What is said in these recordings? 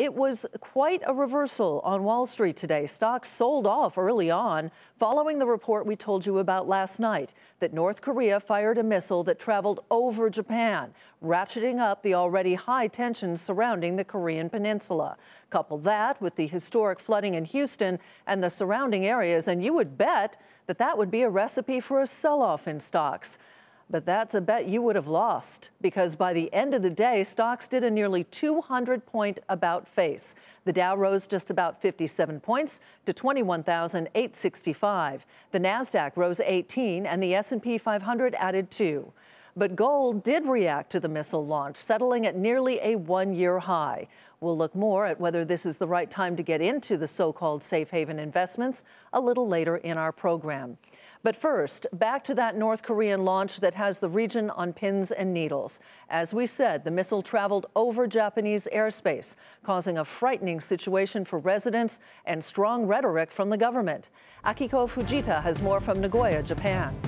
It was quite a reversal on Wall Street today. Stocks sold off early on following the report we told you about last night that North Korea fired a missile that traveled over Japan, ratcheting up the already high tensions surrounding the Korean peninsula. Couple that with the historic flooding in Houston and the surrounding areas, and you would bet that that would be a recipe for a sell-off in stocks. But that's a bet you would have lost, because by the end of the day, stocks did a nearly 200-point about-face. The Dow rose just about 57 points to 21,865. The Nasdaq rose 18, and the S&P 500 added 2. But gold did react to the missile launch, settling at nearly a one-year high. We'll look more at whether this is the right time to get into the so-called safe haven investments a little later in our program. But first, back to that North Korean launch that has the region on pins and needles. As we said, the missile traveled over Japanese airspace, causing a frightening situation for residents and strong rhetoric from the government. Akiko Fujita has more from Nagoya, Japan.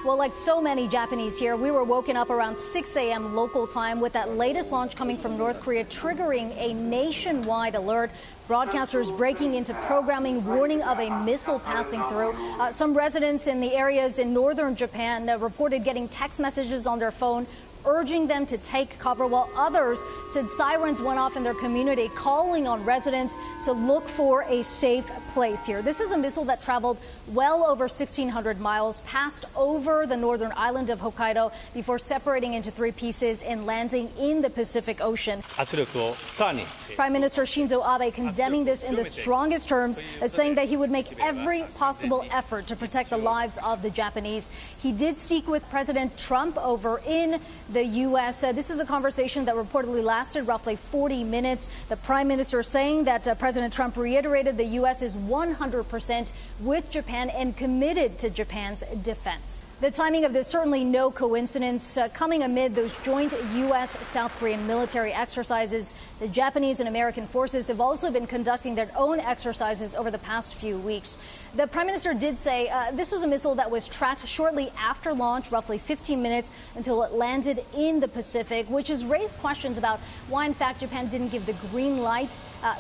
Well, like so many Japanese here, we were woken up around 6 a.m. local time with that latest launch coming from North Korea, triggering a nationwide alert. Broadcasters breaking into programming, warning of a missile passing through. Some residents in the areas in northern Japan reported getting text messages on their phone urging them to take cover, while others said sirens went off in their community, calling on residents to look for a safe place here. This is a missile that traveled well over 1,600 miles, passed over the northern island of Hokkaido before separating into three pieces and landing in the Pacific Ocean. Prime Minister Shinzo Abe condemning this in the strongest terms, saying that he would make every possible effort to protect the lives of the Japanese. He did speak with President Trump over in the U.S. This is a conversation that reportedly lasted roughly 40 minutes. The prime minister saying that President Trump reiterated the U.S. is 100% with Japan and committed to Japan's defense. The timing of this certainly no coincidence, coming amid those joint U.S.-South Korean military exercises. The Japanese and American forces have also been conducting their own exercises over the past few weeks. The prime minister did say this was a missile that was tracked shortly after launch, roughly 15 minutes until it landed in the Pacific, which has raised questions about why, in fact, Japan didn't give the green light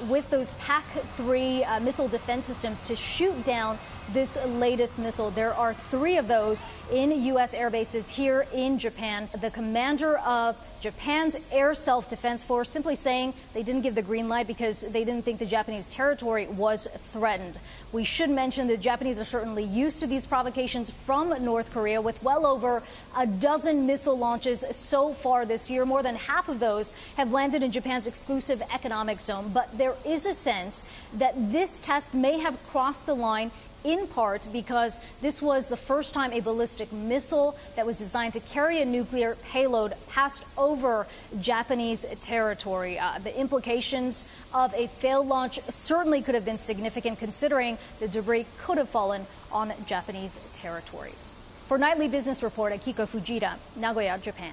with those PAC-3 missile defense systems to shoot down this latest missile. There are 3 of those in U.S. air bases here in Japan. The commander of Japan's Air Self-Defense Force simply saying they didn't give the green light because they didn't think the Japanese territory was threatened. We should mention the Japanese are certainly used to these provocations from North Korea, with well over a dozen missile launches so far this year. More than half of those have landed in Japan's exclusive economic zone. But there is a sense that this test may have crossed the line, in part because this was the first time a ballistic missile that was designed to carry a nuclear payload passed over Japanese territory. The implications of a failed launch certainly could have been significant, considering the debris could have fallen on Japanese territory. For Nightly Business Report, Akiko Fujita, Nagoya, Japan.